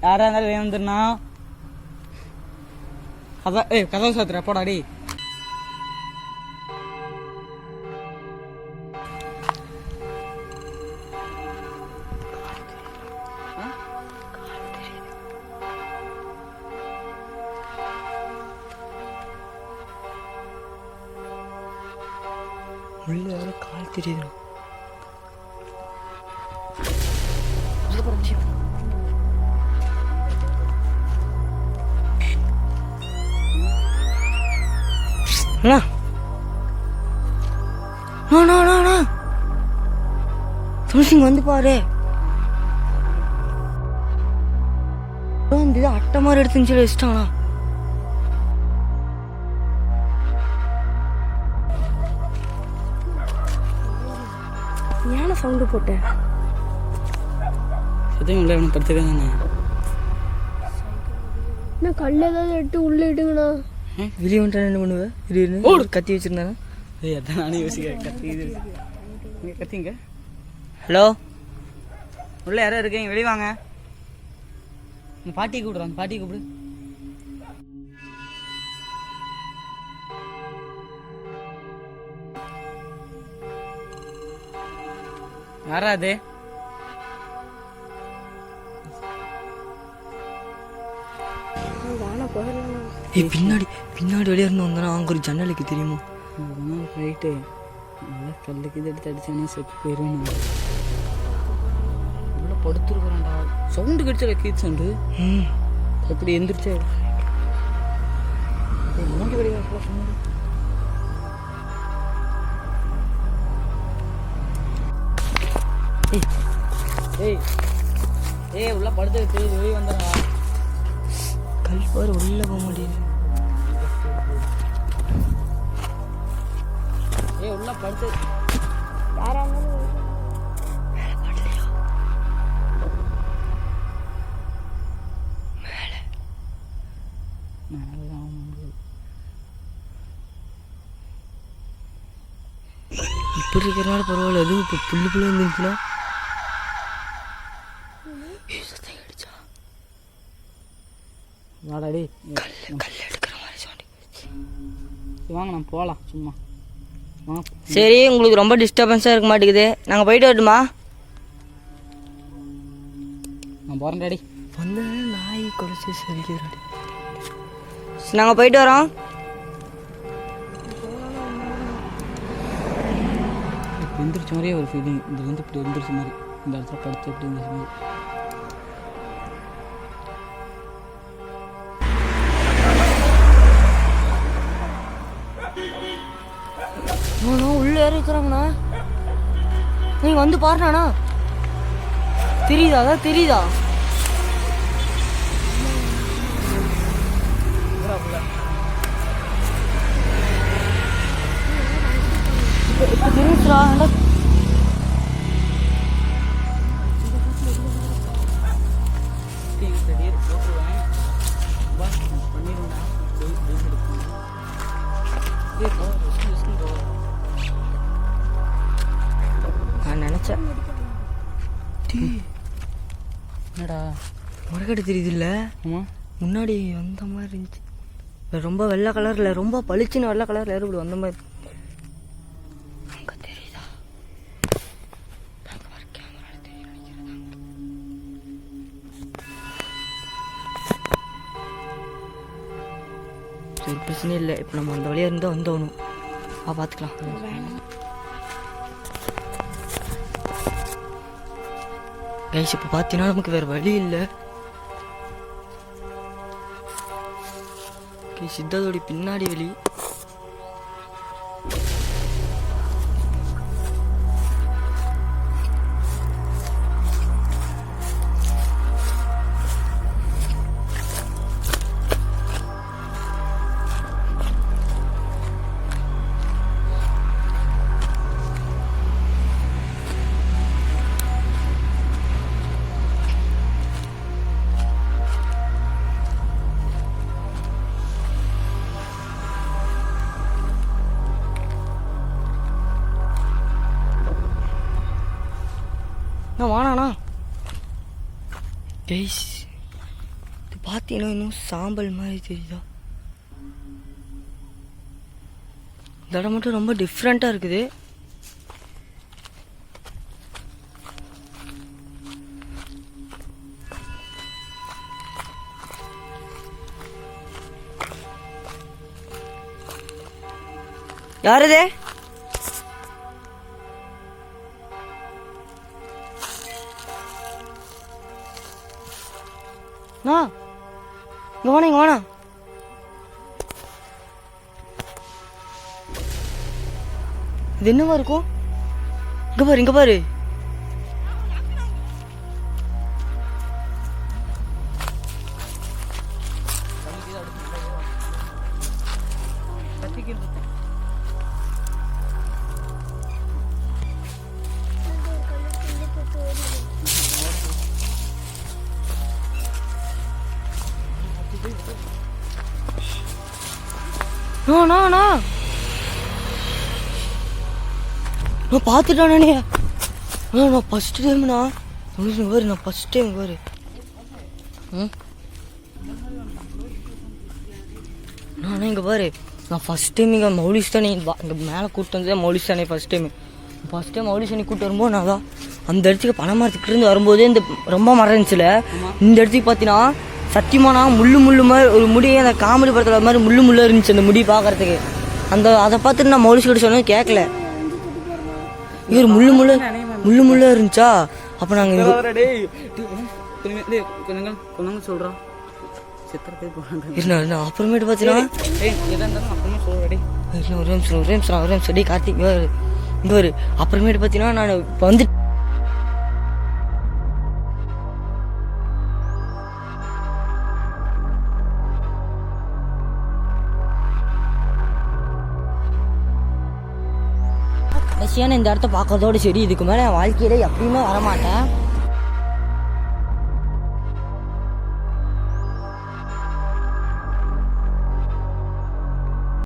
யாரா இருந்தாலும் வெளியே வந்துருண்ணா. கதவு சாத்துற போடா டே. உள்ள யாரோ கால் தெரியுது. துளசிங்க வந்து பாரு. அட்டை மாதிரி எடுத்துன்னு சொல்லி வச்சிட்டானா. ஏன சவுண்டு போட்டேன். சத்தியம் உள்ள அவனை படுத்துக்காதானே. நான் கல்ல ஏதாவது எடுத்து உள்ள இடுங்கண்ணா. வெளியே வந்துட்டானே என்ன பண்ணுவேன்? திடீர்னு ஒரு கத்தி வச்சிருந்தானே. அதான் நானும் யோசிக்கிறேன். கத்தி இது கத்திங்க. ஹலோ, உள்ள யாரோ இருக்கீங்க, வெளியே வாங்க. இந்த பாட்டியை கூப்பிடுறாங்க, பாட்டியை கூப்பிடு. யாரா அது? பின்னாடி பின்னாடி வெளியே இருந்து வந்தானா அங்க ஒரு ஜன்னலுக்கு தெரியுமா? ரைட்டு. கல்லுக்கு இது எடுத்து அடிச்சானே செத்து போயிடும். இவ்வளோ படுத்துருக்குறான்டா. சவுண்டு கிடைச்சா கீத் சவுண்டு. அப்படி எந்திரிச்சே மூடி வெளியே சொன்னது. ஏய் உள்ள படுத்து வெளியே வந்துடுறா. கல் பாரு உள்ள போக முடியுது. உள்ள படுத்து யாரா இருந்தாலும் இப்படி இருக்கிறனால பரவாயில்ல. அதுவும் இப்போ புல்லு புல்லு வந்துச்சுன்னா வாடாடி கல் எடுக்கிற மாதிரி சவுண்ட். வாங்க நம்ம போகலாம் சும்மா. சரி, உங்களுக்கு ரொம்ப டிஸ்டர்பன்ஸாக இருக்க மாட்டேங்குது. நாங்கள் போயிட்டு வரட்டுமா? நான் போகிறேன் டாடி. வந்து நாய் குறைச்சி சரிக்கிறாடி. நாங்கள் போயிட்டு வரோம். எந்திரிச்ச மாதிரியே ஒரு ஃபீலிங். இது வந்து இப்படி எந்திரிச்ச மாதிரி, இந்த இடத்துல படுத்து இப்படி எந்திரிச்ச மாதிரி. உள்ள யாரும் இருக்கிறாங்கண்ணா. நீங்க வந்து பாருண்ணா. தெரியுதா? அதான் தெரியுதா? இப்ப தெரியுதுடா. நான் நினைச்சேன் என்னடா முறைகட்டு தெரியுது இல்லை? ஆமாம், முன்னாடி வந்த மாதிரி இருந்துச்சு. ரொம்ப வெள்ளை கலரில், ரொம்ப பளிச்சுன்னு வெள்ளை கலரில் ஏற்படும் வந்த மாதிரி. அங்கே தெரியுதா? கேமரா தெரியும். சரி, பிரச்சனை இல்லை. இப்போ நம்ம அந்த வழியாக இருந்தால் வந்தோணும். பார்த்துக்கலாம். கைஸ், இப்போ பார்த்தீங்கன்னா நமக்கு வேறு வழி இல்லை. சித்தாதோடைய பின்னாடி வழி. கைஸ் இது பார்த்தீங்கன்னா இன்னும் சாம்பல் மாதிரி தெரியுதா? இந்த இடம் மட்டும் ரொம்ப டிஃப்ரெண்ட்டாக இருக்குது. யாருதே? இங்க வேணா இங்க வேணா. இது என்னவா இருக்கும்? இங்க பாரு இங்க பாரு. நான் பார்த்துட்டானே. நான் ஃபர்ஸ்ட் டைம்ண்ணா. பாரு நான் ஃபர்ஸ்ட் டைம் பாரு. நானே இங்கே பாரு நான் ஃபர்ஸ்ட் டைம் இங்கே மௌலிஸ்தானே இங்கே மேலே கூப்பிட்டு வந்ததே மௌலிஸ்தானே ஃபர்ஸ்ட் டைம் மௌலிஸ்தானே கூப்பிட்டு வரும்போது நான் தான் அந்த இடத்துக்கு பனைமரத்துக்கு இருந்து வரும்போதே இந்த ரொம்ப மரம் இருந்துச்சுல, இந்த இடத்துக்கு பார்த்தீங்கன்னா சத்தியமானா முள்ளு மாதிரி ஒரு முடியே அந்த காமெடி படத்தில் மாதிரி முள்ளு இருந்துச்சு அந்த முடி பார்க்கறதுக்கு. அதை பார்த்துட்டு நான் மௌலிஸ் கிட்ட சொன்னது கேட்கல. இவர் முள்ளு இருந்துச்சா? அப்போ நாங்கள் சொல்கிறோம் அப்புறமேட்டு பார்த்தீங்கன்னா ஒரு நிமிஷம் டே கார்த்திக் இங்கே ஒரு அப்புறமேட்டு பார்த்தீங்கன்னா நான் இப்போ வந்து கடைசியான இந்த இடத்த பார்க்கறதோட சரி. இதுக்கு மேலே என் வாழ்க்கையில எப்பயுமே வரமாட்டேன்.